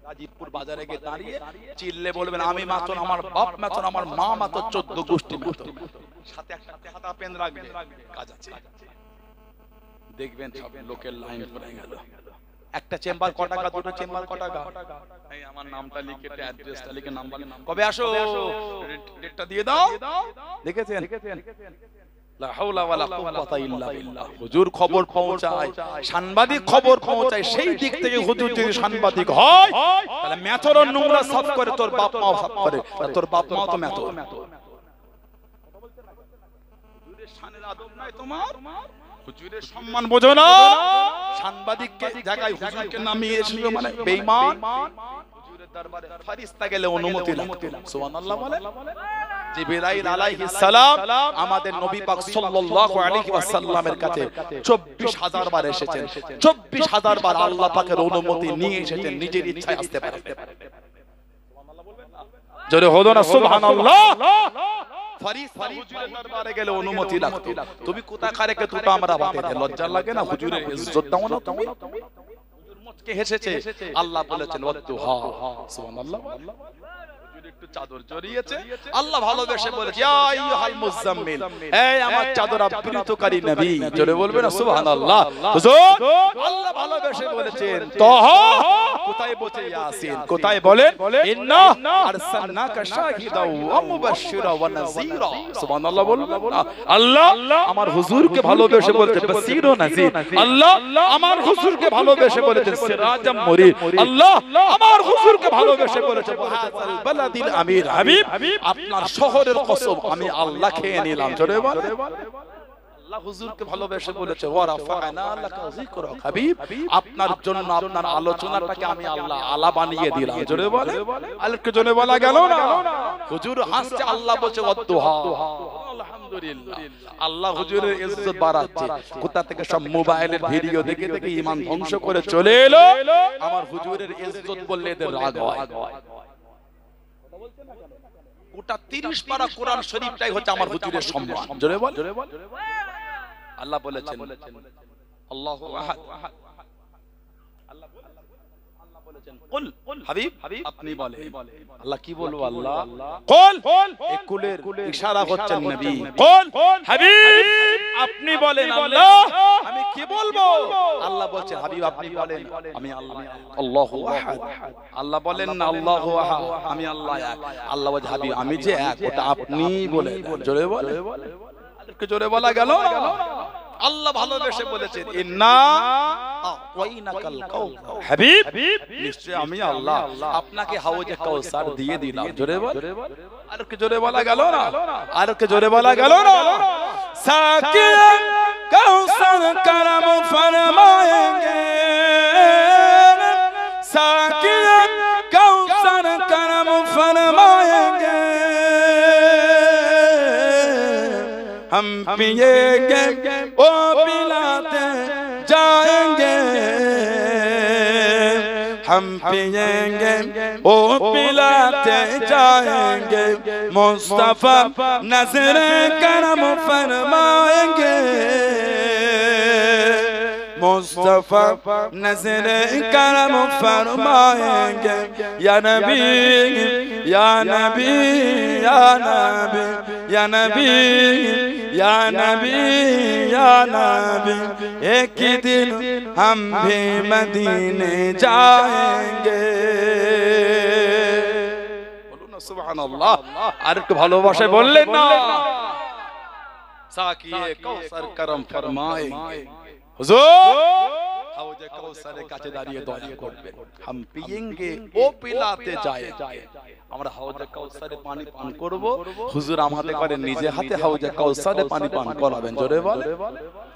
গাজীপুর বাজারে গিয়ে দাঁড়িয়ে চিল্লে বলবেন আমি মেথর, আমার বাপ মেথর, আমার মা মেথর, 14 গোষ্ঠী মেথর। সাথে একটা খাতা পেন রাখবে, কাজ আছে। দেখবেন সব লোকের লাইন পড়ে গেল। একটা চেম্বার ক টাকা, দুটো চেম্বার ক টাকা, এই আমার নামটা লিখে অ্যাড্রেসটা লিখে নাম্বার, কবে আসো ডেটটা দিয়ে দাও। দেখেছেন? লা হাওলা ওয়ালা কুওয়াতা ইল্লা বিল্লাহ। হুজুর খবর পৌঁছায়, সাংবাদিক খবর পৌঁছায়, সেই দিক থেকে হুজুর যদি সাংবাদিক হয় তাহলে মেথর নোংরা সাফ করে, তোর বাপ মাও সাফ করে, তোর বাপ মাও তো মেথর। হুজুরের শানের আদব নাই তোমার, হুজুরের সম্মান বোঝো না। সাংবাদিককে জায়গায় হুজুরকে নামিয়ে এসেছো মানে বেঈমান। হুজুরের দরবারে ফেরেশতা গেলে অনুমতি লাগতো। সুবহানাল্লাহ বলে। জিবরাইল আলাইহিস সালাম আমাদের নবী পাক সাল্লাল্লাহু আলাইহি ওয়াসাল্লামের কাছে 24000 বার এসেছেন। 24000 বার আল্লাহ পাকের অনুমতি নিয়ে এসেছেন, নিজের ইচ্ছায় আসতে পারেন। সুবহানাল্লাহ বলবেন না? জোরে হলো না সুবহানাল্লাহ? ফেরেশতা হুজুরের দরবারে গেলে অনুমতি লাগতো। তুমি কোথা কারেকে দুটো আমরা বাতে লজ্জা লাগে না? হুজুরের ইজ্জত দাও না তুমি? হুজুর মুচকে হেসেছে, আল্লাহ বলেছেন ওয়াত্তুহা। সুবহানাল্লাহ। একটু চাদর জড়িয়েছে, আল্লাহ ভালোবেসে বলেছে ইয়া আইয়ুহাল মুজাম্মিল, এই আমার চাদর আবৃতকারী নবী। জোরে বলবেন না সুবহানাল্লাহ? হুজুর আল্লাহ ভালোবেসে বলেছেন তাহা, কোথায় বলছে ইয়াসিন, কোথায় বলেন ইন্না আরসালনাকা শাহিদাও ওয়া মুবাশশিরা ওয়া নাযীরা। সুবহানাল্লাহ বলবেন না? আল্লাহ আমার হুজুরকে ভালোবেসে বলেছে বাশীর ও নাযীর। আল্লাহ আমার হুজুরকে ভালোবেসে বলেছে সিরাজাম মুনির। আল্লাহ আমার হুজুরকে ভালোবেসে বলেছে বাহাদাল বালাদিল আমির হাবিব আপনার শহরের কসম আমি আল্লাহ খেয়ে নিলাম জোরে বল আল্লাহ হুজুরকে ভালোবেসে বলেছে ওয়া রাফা'না লাকা যিকরাক হাবিব আপনার জন্য আপনার আলোচনাটাকে আমি আল্লাহ আলা বানিয়ে দিলাম জোরে বলে আলেকে জোরে বলা গেল না হুজুর হাসছে আল্লাহ বলছে ওয়াদুহা আলহামদুলিল্লাহ আল্লাহ হুজুরের ইজ্জত বাড়াচ্ছে কোথা থেকে সব মোবাইলের ভিডিও দেখে দেখে ঈমান ধ্বংস করে চলে এলো আমার হুজুরের ইজ্জত বললে এদের রাগ হয় কথা বলছেন না কেন গোটা 30 পারা কোরআন শরীফটাই হচ্ছে আমার হুজুরের সম্মান জোরে বল আল্লাহ বলেছেন আল্লাহু আহাদ আল্লাহ বলেছেন কুল হাবিব আপনি বলেন আল্লাহ কি বলবো আল্লাহ কুল এই কুলের ইশারা হচ্ছে নবী কুল হাবিব আপনি বলেন আল্লাহ আমি কি বলবো আল্লাহ বলছেন হাবিব আপনি বলেন আমি আল্লাহ আল্লাহু আহাদ আল্লাহ বলেন না আল্লাহু আহাদ আমি আল্লাহ এক আল্লাহ বলে হাবিব আমি যে এক ওটা আপনি বলেন জোরে বলে আরেকটু জোরে বলা গেল আল্লাহ ভালোবেসে বলেছেন ইন্না আ'তাইনাকাল কাউসার হাবিব নিশ্চয় আমি আল্লাহ আপনাকে হাউজে কাউসার দিয়ে দিলাম জোরে বল আরেকটু জোরে বলা গেল না আরেকটু জোরে বলা গেল না সাকিন কাউসার করম ফরমায়েঙ্গে সাকিন কাউসার করম ফরমায়েঙ্গে हम पिएंगे ओ पिलाते जाएंगे हम पिएंगे ओ पिलाते जाएंगे मुस्तफा नजरे करम फरमाएंगे मुस्तफा नजरे करम फरमाएंगे या नबी या नबी या नबी या नबी या नबी या नबी एक दिन हम भी मदीने जाएंगे बोलो ना सुभान अल्लाह আর একটু ভালোবাসে বললেন না সাকিয়ে কাউসার করম ফরমায়েঙ্গে হুজুর হাউজে কাউসারের কাছে দাঁড়িয়ে দোয়া করবেন हम पिएंगे ও পিলাতে जाएंगे আমরা হাউজে কাউসারে পানি পান করব হুজুর আমাদের করে নিজে হাতে হাউজে কাউসারে পানি পান করাবেন জোরে বলেন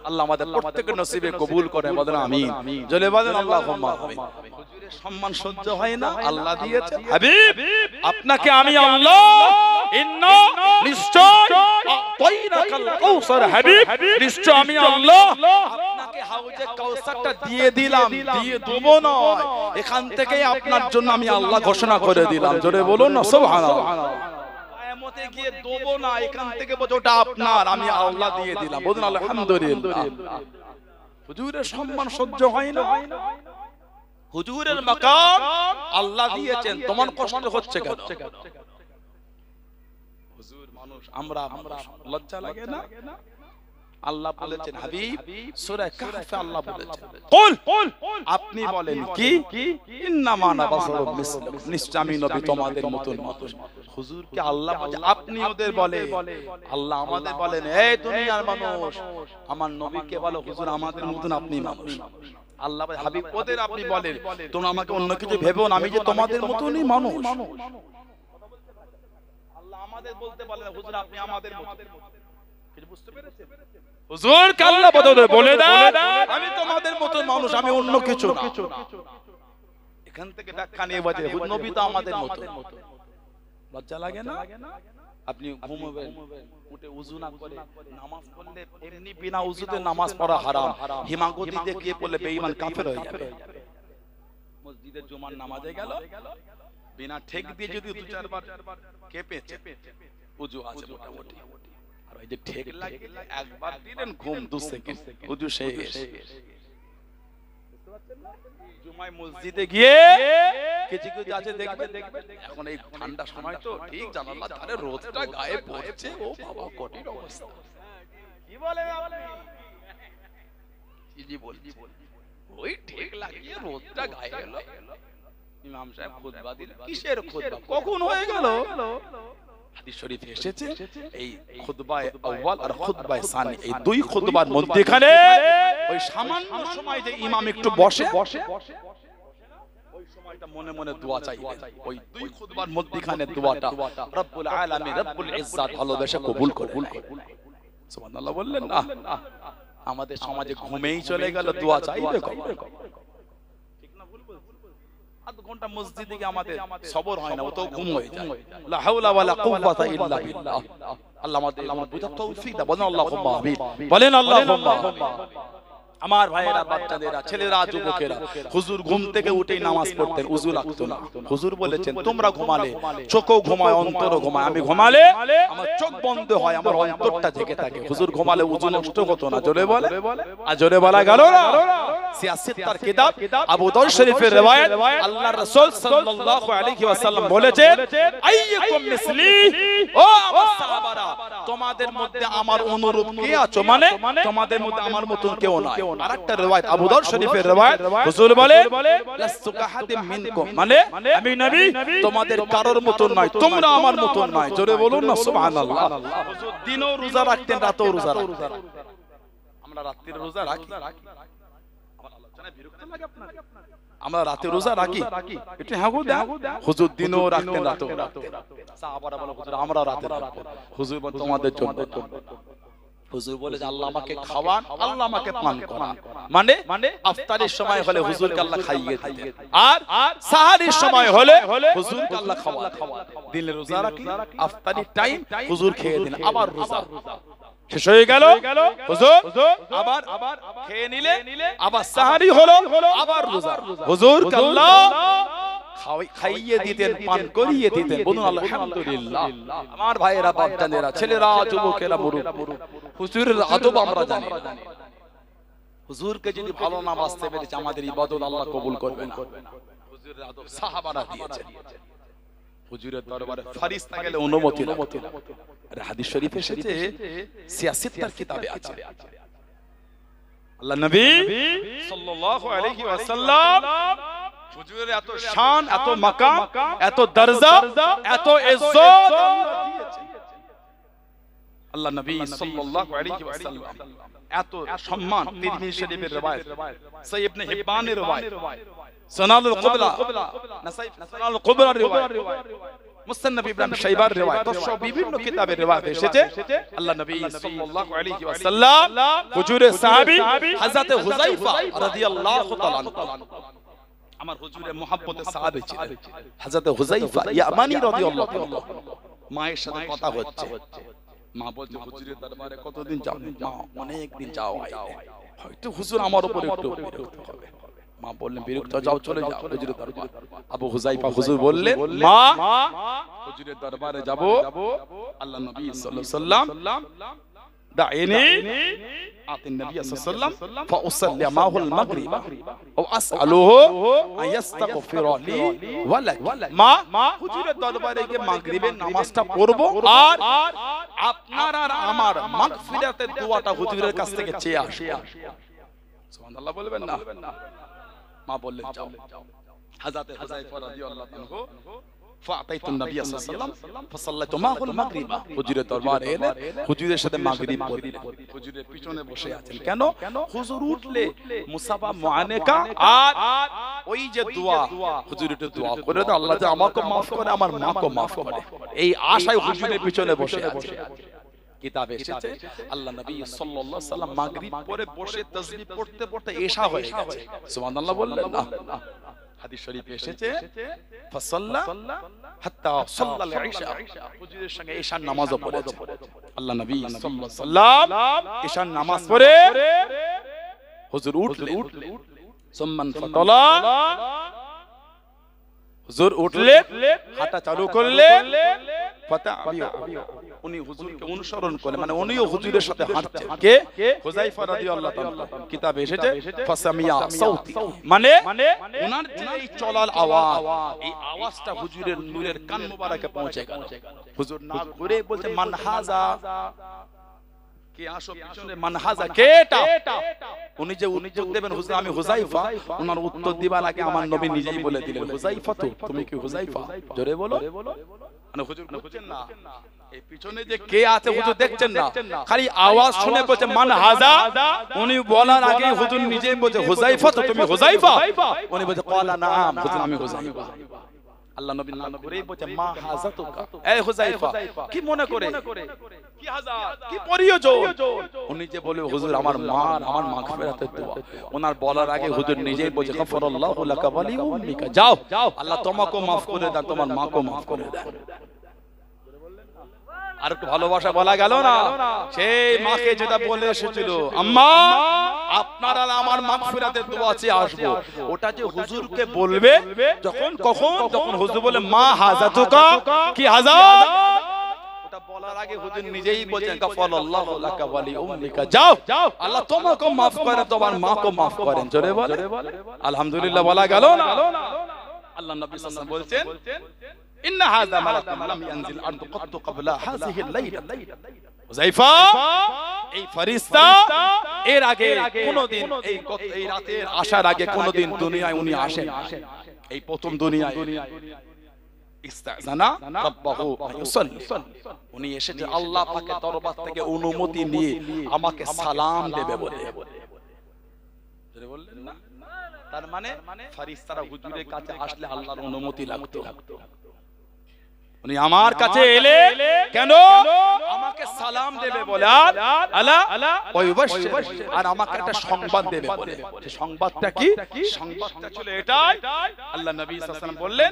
আল্লাহ আমাদের প্রত্যেকের নসিবে কবুল করে বলেন আমিন জোরে বলেন আল্লাহুম্মা আমিন হুজুরের সম্মান সহ্য হয় না আল্লাহ দিয়েছে হাবিব আপনাকে আমি আল্লাহ ইন্না নিশ্চয় আ'তাইনাকাল কাউসার হাবিব নিশ্চয় আমি আল্লাহ আপনাকে হাউজে কাউসারটা দিয়ে দিলাম দিয়ে দেব না এখান থেকে আপনার জন্য আমি আল্লাহ ঘোষণা করে দিলাম জোরে বলুন না সুবহানাল্লাহ কিয়ামতে গিয়ে দেব না এখান থেকে বলতে ওটা আপনার আমি আল্লাহ দিয়ে দিলাম বলুন আলহামদুলিল্লাহ হুজুরের সম্মান সহ্য হয় না হুজুরের মাকাম আল্লাহ দিয়েছেন তোমার কষ্ট হচ্ছে কেন হুজুর মানুষ আমরা লজ্জা লাগে না আল্লাহ বলেছেন হাবিব সূরা কাহফে আল্লাহ বলেছেন কুল আপনি বলেন কি ইন্নামা আনা বাশারুম মিসলুকুম নিশ্চয় আমি নবী তোমাদের মতন হুজুরকে আল্লাহ বলে আপনি ওদের বলে আল্লাহ আমাদের বলেন এই দুনিয়ার মানুষ আমার নবীকে বলো হুজুর আমাদের মতন আপনি মানুষ আল্লাহ বলে হাবিব ওদের আপনি বলেন তোমরা আমাকে অন্য কিছু ভেবো না আমি যে তোমাদের মতনই মানুষ আল্লাহ আমাদের বলতে বলেন হুজুর আপনি আমাদের মতন কিছু বুঝতে পেরেছেন হুজুর কে আল্লাহ বলে দেন আমি তোমাদের মতন মানুষ আমি অন্য কিছু না এখান থেকে ব্যাখ্যা নিয়ে বলে নবী তো আমাদের মতন লজ্জা লাগে না আপনি ঘুমাবেন উঠে ওযু না করে নামাজ পড়লে এমনি বিনা ওযুতে নামাজ পড়া হারাম হিমাগতিতে গিয়ে পড়লে বেঈমান কাফের হয়ে যাবে মসজিদে জুমার নামাজে গেল বিনা ঠেক দিয়ে যদি দু চারবার কেঁপেছে ওযু আছে মোটামুটি আর ওই যে ঠেক লাগিয়ে একবার দিলেন ঘুম 2 সেকেন্ড ওযু শেষ জুমায় মসজিদে গিয়ে কিছু কিছু আছে দেখবেন এখন এই ঠান্ডা সময় তো ঠিক জানাল্লাহ ধারে রোদটা গায়ে পড়ছে ও বাবা কঠিন অবস্থা কি বলে আপনি জি বলছি ওই ঠিক লাগিয়ে রোদটা গায়ে এলো ইমাম সাহেব খুতবা দিলেন কিসের খুতবা কখন হয়ে গেল হাদিস শরীফে এসেছে এই খুতবায়ে আউয়াল আর খুতবায়ে সানি এই দুই খুতবার মধ্যখানে ওই সামান্য সময় যে ইমাম একটু বসে ওই সময় সময়টা মনে মনে দোয়া চাইবেন ওই দুই খুতবার মধ্যখানে দোয়াটা রব্বুল আলামিন রব্বুল ইজ্জাত ভালোবেসে কবুল করে সুবহানাল্লাহ বললেন না আমাদের সমাজে ঘুমেই চলে গেল দোয়া চাইবে কবে ঠিক না বলবো আধ ঘন্টা মসজিদে গিয়ে আমাদের সবর হয় না ও তো ঘুম হয়ে যায় লা হাওলা ওয়ালা কুওয়াতা ইল্লা বিল্লাহ আল্লাহ আমাদের বুঝার তৌফিক দাও বলেন আল্লাহুম্মা আমিন বলেন আল্লাহুম্মা আমার ভাইয়েরা বাচ্চাদেরা ছেলেরা যুবকেরা হুজুর ঘুম থেকে উঠেই নামাজ পড়তেন ওযু লাগতো না হুজুর বলেছেন তোমরা ঘুমালে চোখও ঘুমায় অন্তরও ঘুমায় আমি ঘুমালে আমার চোখ বন্ধ হয় আমার অন্তরটা জেগে থাকে হুজুর ঘুমালে ওযু নষ্ট হতো না জোরে বলে আর জোরে বলা গেল না সিয়াসিত্তার কিতাব আবু দাউদ শরীফের রিওয়ায়াত আল্লাহর রাসূল সাল্লাল্লাহু আলাইহি ওয়াসাল্লাম বলেছেন আইয়াকুম মিসলি ও আমার সাহাবারা তোমাদের মধ্যে আমার অনুরূপ কে আছো মানে তোমাদের মধ্যে আমার মতন কেউ নাই আরেকটা রিওয়ায়াত আবু দাউদ শরীফের রিওয়ায়াত রাসূল বলে লাস্তু কাহাদিম মিনকুম মানে আমি নবী তোমাদের কারোর মতন নয় তোমরা আমার মতন নয় জোরে বলুন না সুবহানাল্লাহ হুজুর দিনও রোজা রাখতেন রাতেও রোজা রাখতেন আমরা রাতের রোজা রাখি আমার আলোচনায় বিরক্ত লাগে আপনাদের আমরা রাতে রোজা রাখি একটু হ্যাঁ গো দাও হুজুর দিনও রাখতেন রাতেও রাখতেন সাহাবারা বলে হুজুর আমরা রাতে রাখবো হুজুর বলে তোমাদের জন্য হুজুর বলে যে আল্লাহ আমাকে খাওয়ান আল্লাহ আমাকে পান করান মানে ইফতারের সময় হলে হুজুরকে আল্লাহ খাইয়ে দিতেন আর সাহারির সময় হলে হুজুরকে আল্লাহ খাওয়ান দিনে রোজা রাখি ইফতারির টাইম হুজুর খেয়ে দিন আবার রোজা শেষ হয়ে গেল হুজুর আবার খেয়ে নিলে আবার সাহারি হলো আবার রোজা হুজুরকে আল্লাহ খাইয়ে দিতেন পান করিয়ে দিতেন বলুন আলহামদুলিল্লাহ আমার ভাইয়েরা বাপজানেরা ছেলেরা যুবকেরা মুরুব্বি হুজুরের আদব আমরা জানি হুজুরকে যদি ভালো না বাসতে পেরেছে আমাদের ইবাদত আল্লাহ কবুল করবে না হুজুরের আদব সাহাবারা দিয়েছেন হুজুরের দরবারে ফেরেশতা গেলে অনুমতি না আর হাদিস শরীফে এসেছে সিয়াসিত্তার কিতাবে আছে আল্লাহ নবী সাল্লাল্লাহু আলাইহি ওয়াসাল্লাম হুজুরের এত শান এত মাকাম এত দরজা এত ইজ্জত আল্লাহ নবী সাল্লাল্লাহু আলাইহি ওয়াসাল্লাম এত সম্মান তিরমিজি শরীফের রিওয়ায়াত সহিহ ইবনে হিব্বানের রিওয়ায়াত সুনানুল কুবরা নাসাই সুনানুল কুবরা রিওয়ায়াত মুসন্নাফ ইবনে শাইবার রিওয়ায়াত সব বিভিন্ন কিতাবের রিওয়ায়াত এসেছে আল্লাহ নবী সাল্লাল্লাহু আলাইহি ওয়াসাল্লাম হুজুরের সাহাবী হযরত হুযায়ফা রাদিয়াল্লাহু তাআলা আমার হুজুরের মুহাব্বতের সাহাবী ছিলেন হযরত হুযায়ফা ইয়ামানি রাদিয়াল্লাহু তাআলা মায়ের সাথে কথা হচ্ছে মা বলছে হুজুরের দরবারে কতদিন যাও মা অনেক দিন যাও হয়তো হুজুর আমার উপর একটু বিরক্ত হবে মা বললেন বিরক্ত যাও চলে যাও হুজুরের দরবার আবু হুযায়ফা হুজুর বললেন মা হুজুরের দরবারে যাব আল্লাহ নবী সাল্লাল্লাহু আলাইহি ওয়াসাল্লাম দাইনি আতিন নবী সাল্লাল্লাহু আলাইহি ওয়াসাল্লাম ফাউসাল্লি মাহুল মাগরিব ও আসআলুহু আয়াস্তাগফিরু লি ওয়া লাক মা হুজুরের দরবারে গিয়ে মাগরিবের নামাজটা পড়ব আর আপনার আর আমার মাগফিরাতের দোয়াটা হুজুরের কাছ থেকে চেয়ে আসব সুবহানাল্লাহ বলবেন না মা বললেন যাও হযরত হুযায়ফা রাদিয়াল্লাহু আনহু ফাতাইতুন নবী সাল্লাল্লাহু আলাইহি ওয়াসাল্লাম ফাসাল্লাতু মাহুল মাগরিব হুজুরের দরবারে এলেন হুজুরের সাথে মাগরিব পড়লেন হুজুরের পিছনে বসে আছেন কেন হুজুর উঠলে মুসাফা মুআনাকা আর ওই যে দোয়া হুজুর একটু দোয়া করে দাও আল্লাহ যে আমাকে maaf করে আমার মাকে maaf করে এই আশায় হুজুরের পিছনে বসে আছে কিতাবে এসেছে আল্লাহ নবী সাল্লাল্লাহু আলাইহি ওয়াসাল্লাম মাগরিব পড়ে বসে তাসবিহ পড়তে পড়তে ইশা হয়ে গেছে সুবহানাল্লাহ বললেন না হাদিস শরীফে এসেছে ফাসাল্লা হাত্তা সাল্লাল ইশা হুজুরের সঙ্গে ইশার নামাজও পড়েছে আল্লাহ নবী সাল্লাল্লাহু আলাইহি ওয়াসাল্লাম ইশার নামাজ পড়ে হুজুর উঠলেন সুম্মান ফাতালা হুজুর উঠলেন হাঁটা চালু করলেন উনি হুজুরকে অনুসরণ করে মানে উনিও হুজুরের সাথে হাঁটছেন কে হুযায়ফা রাদিয়াল্লাহু তাআলা কিতাবে এসেছে ফাসামিয়া সাউতি মানে ওনার যে এই চলার আওয়াজ এই আওয়াজটা হুজুরের নূরের কান মোবারকে পৌঁছে গেল হুজুর না ঘুরে বলতে মান হাজা কে আসো পিছনে মান হাজা কেটা উনি যে উত্তর দেবেন হুজুর আমি হুযায়ফা ওনার উত্তর দিবার আগে আমার নবী নিজেই বলে দিলেন হুযায়ফা তুমি কি হুযায়ফা জোরে বলো মানে হুজুর বুঝছেন না এই পিছনে যে কে আছে হুজুর দেখছেন না, খালি আওয়াজ শুনে বলছে মান হাজা, উনি বলার আগে হুজুর নিজেই বলছে হুযায়ফা, তো তুমি হুযায়ফা? উনি বলছে ক্বালা নাআম, হুজুর আমি হুযায়ফা। আল্লাহ নবীর নাম করেই বলছে মা হাজাতুকা, এই হুযায়ফা কি মনে করে, কি হাজার, কি প্রয়োজন? উনি যে বলে হুজুর আমার মাগফিরাতের দোয়া, ওনার বলার আগে হুজুর নিজেই বলছে গফরাল্লাহু লাকা ওয়া লি উম্মিকা, যাও আল্লাহ তোমাকেও maaf করে দেন, তোমার মাকেও maaf করে দেন। আর একটু ভালোবাসা বলা গেল না, সেই মাকে যেটা বলে এসেছিল আম্মা আপনার আর আমার মাগফিরাতের দোয়া চেয়ে আসবো, ওটা যে হুজুরকে বলবে যখন কখন, যখন হুজুর বলে মা হাজাতুকা, কি হাজার, ওটা বলার আগে হুজুর নিজেই বলেন গফরাল্লাহু লাকা ওয়া লি উম্মিকা, যাও আল্লাহ তোমাকেও maaf করেন, তোমার মাকেও maaf করেন। জোরে বলে আলহামদুলিল্লাহ বলা গেল না। আল্লাহ নবী সাল্লাল্লাহু আলাইহি ওয়াসাল্লাম বলছেন ইন্না হাযা মালাকুন লাম ইয়ানজিল আরদু ক্বাত্তু ক্বাবলা হাযিহি আল-লাইলা, হুযায়ফা এই ফেরেশতা এর আগে কোনদিন এই রাতের আসার আগে কোনদিন দুনিয়ায় উনি আসেন, এই প্রথম দুনিয়ায় ইস্তাযানা রাব্বাহু ইউসাল্লি, উনি এসেছে আল্লাহ পাকের দরবার থেকে অনুমতি নিয়ে আমাকে সালাম দেবে বলে। জোরে বললেন না? তার মানে ফেরেশতারা হুজুরের কাছে আসলে আল্লাহর অনুমতি লাগতো। উনি আমার কাছে এলে কেন? আমাকে সালাম দেবে বলে, আর আমাকে একটা সংবাদ দেবে বলে। সংবাদটা কি? সংবাদটা ছিল এটাই, আল্লাহ নবী সাল্লাল্লাহু আলাইহি ওয়াসাল্লাম বললেন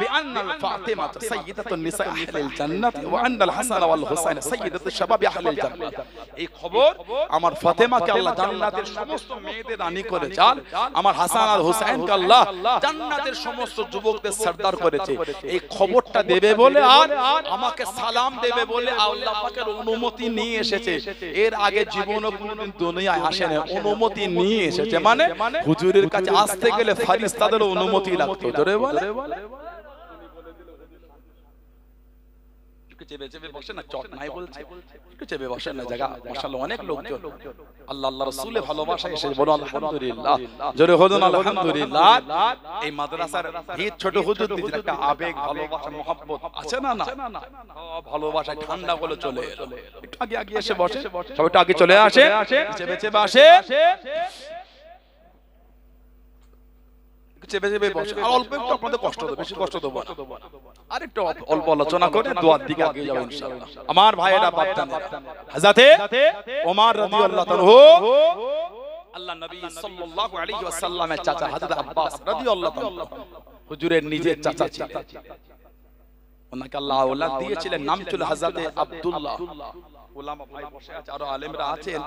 বিআন্নাল ফাতিমা সাইয়্যিদাতুন নিসা আহলিল জান্নাত ওয়া আন্নাল হাসান ওয়াল হুসাইন সাইয়্যিদাতুশ শাবাব আহলিল জান্নাত। এই খবর আমার ফাতেমাকে আল্লাহ জান্নাতের সমস্ত মেয়েদের রানী করেছেন, আমার হাসান আর হুসাইনকে আল্লাহ জান্নাতের সমস্ত যুবকদের সরদার করেছে। এই খবরটা দেবে বলে আর আমাকে সালাম দেবে বলে আল্লাহ পাকের অনুমতি নিয়ে এসেছে। এর আগে জীবনে কোনোদিন দুনিয়ায় আসেনি, অনুমতি নিয়ে এসেছে। মানে হুজুরের কাছে আসতে গেলে ফেরেশতাদের অনুমতি লাগতো। জোরে বলে চেপে চেপে বসে না, চট নাই বলছে, একটু চেপে বসে না, জায়গা মাশাআল্লাহ অনেক লোকজন আল্লাহ আল্লাহ রাসূলের ভালোবাসা এসে বলো আলহামদুলিল্লাহ, জোরে বলুন আলহামদুলিল্লাহ। এই মাদ্রাসার এই ছোট হুজুর দিদের একটা আবেগ ভালোবাসা মহব্বত আছে না? না ভালোবাসা ঠান্ডা করে চলে এলো। একটু আগে আগে এসে বসে, সবাই একটু আগে চলে আসে, চেপে চেপে আসে, চেপে চেপে বসে। আর অল্প একটু আপনাদের কষ্ট দেব, বেশি কষ্ট দেব না, আর একটু অল্প আলোচনা করে দোয়ার দিকে এগিয়ে যাব ইনশাআল্লাহ। আমার ভাইয়েরা বাপদাদা হযরতে ওমর রাদিয়াল্লাহু তাআলা আল্লাহ নবী সাল্লাল্লাহু আলাইহি ওয়াসাল্লামের চাচা হযরত আব্বাস রাদিয়াল্লাহু তাআলা হুজুরের নিজের চাচা ছিলেন। ওনাকে আল্লাহ আওলাদ দিয়েছিলেন, নাম ছিল হযরত আব্দুল্লাহ। উলামা ভাই বসে আছে, আরো আলেমরা আছেন।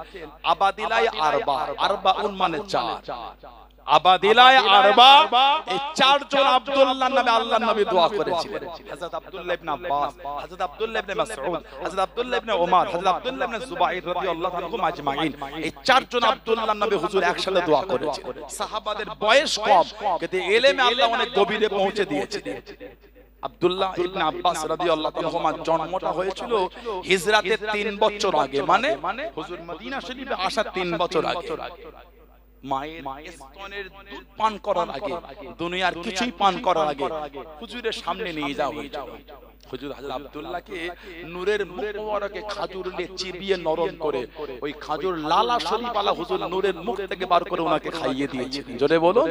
আবাদিলায় আরবা, আরবাউন মানে চার, আবাদিলায় আরবা, এই চারজন আব্দুল্লাহর নামে আল্লাহর নবী দোয়া করেছিলেন। হযরত আব্দুল্লাহ ইবনে আব্বাস, হযরত আব্দুল্লাহ ইবনে মাসউদ, হযরত আব্দুল্লাহ ইবনে ওমর, হযরত আব্দুল্লাহ ইবনে জুবাইর রাদিয়াল্লাহু আনহুম আজমাইন, এই চারজন আব্দুল্লাহর নবী হুজুর একসাথে দোয়া করেছিলেন। সাহাবাদের বয়স কম, কিন্তু ইলমে আল্লাহ অনেক গভীরে পৌঁছে দিয়েছিলেন। আব্দুল্লাহ ইবনে আব্বাস রাদিয়াল্লাহু আনহুমার জন্মটা হয়েছিল হিজরাতের 3 বছর আগে, মানে হুজুর মদিনা শরীফে আসার 3 বছর আগে। মায়ের স্তনের দুধ পান করার আগে, দুনিয়ার কিছুই পান করার আগে হুজুরের সামনে নিয়ে যাওয়া হয়েছিল। হুজুর হযরত আব্দুল্লাহকে নূরের মুখ মোবারকে খাজুর দিয়ে চিবিয়ে নরম করে ওই খাজুর লালা শরীফ আলা হুজুর নূরের মুখ থেকে বার করে ওনাকে খাইয়ে দিয়েছিলেন। জোরে বলো।